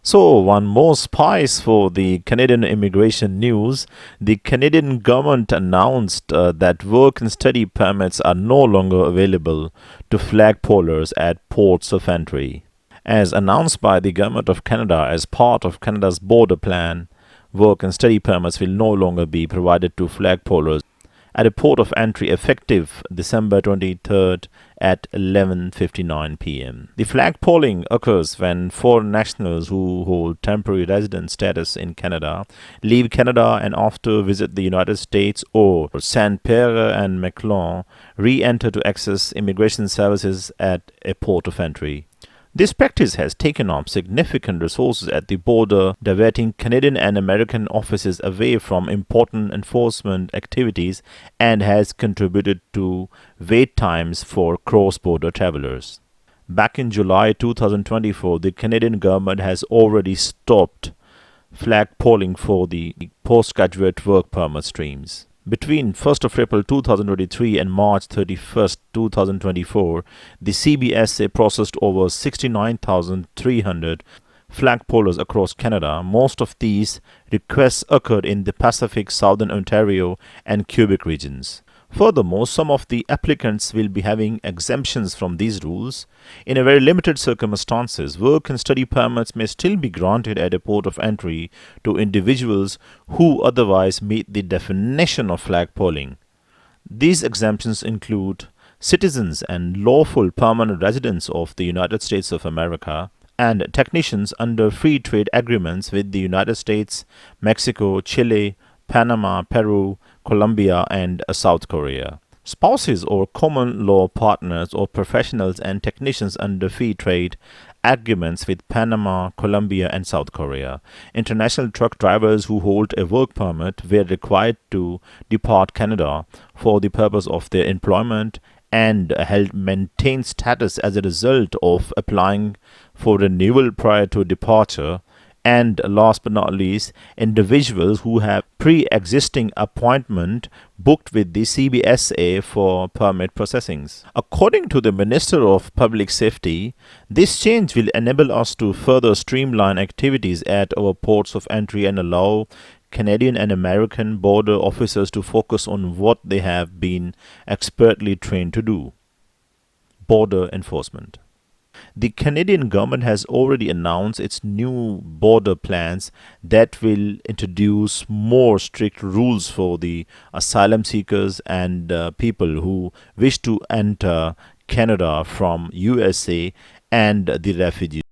So, one more spice for the Canadian immigration news. The Canadian government announced that work and study permits are no longer available to flagpolers at ports of entry. As announced by the Government of Canada as part of Canada's border plan, work and study permits will no longer be provided to flagpolers at a port of entry effective December 23rd at 11:59 p.m. The flag polling occurs when foreign nationals who hold temporary resident status in Canada leave Canada and after visit the United States or Saint Pierre and Miquelon re-enter to access immigration services at a port of entry. This practice has taken up significant resources at the border, diverting Canadian and American officers away from important enforcement activities and has contributed to wait times for cross border travelers. Back in July 2024, the Canadian government has already stopped flag polling for the postgraduate work permit streams. Between 1st of April 2023 and March 31st, 2024, the CBSA processed over 69,300 flagpoles across Canada. Most of these requests occurred in the Pacific, Southern Ontario, and Quebec regions. Furthermore, some of the applicants will be having exemptions from these rules. In a very limited circumstances, work and study permits may still be granted at a port of entry to individuals who otherwise meet the definition of flag polling. These exemptions include citizens and lawful permanent residents of the United States of America and technicians under free trade agreements with the United States, Mexico, Chile, Panama, Peru, Colombia, and South Korea. Spouses or common law partners or professionals and technicians under free trade agreements with Panama, Colombia, and South Korea. International truck drivers who hold a work permit were required to depart Canada for the purpose of their employment and held maintained status as a result of applying for renewal prior to departure. And last but not least, individuals who have pre-existing appointment booked with the CBSA for permit processings. According to the Minister of Public Safety, this change will enable us to further streamline activities at our ports of entry and allow Canadian and American border officers to focus on what they have been expertly trained to do: border enforcement. The Canadian government has already announced its new border plans that will introduce more strict rules for the asylum seekers and people who wish to enter Canada from USA and the refugees.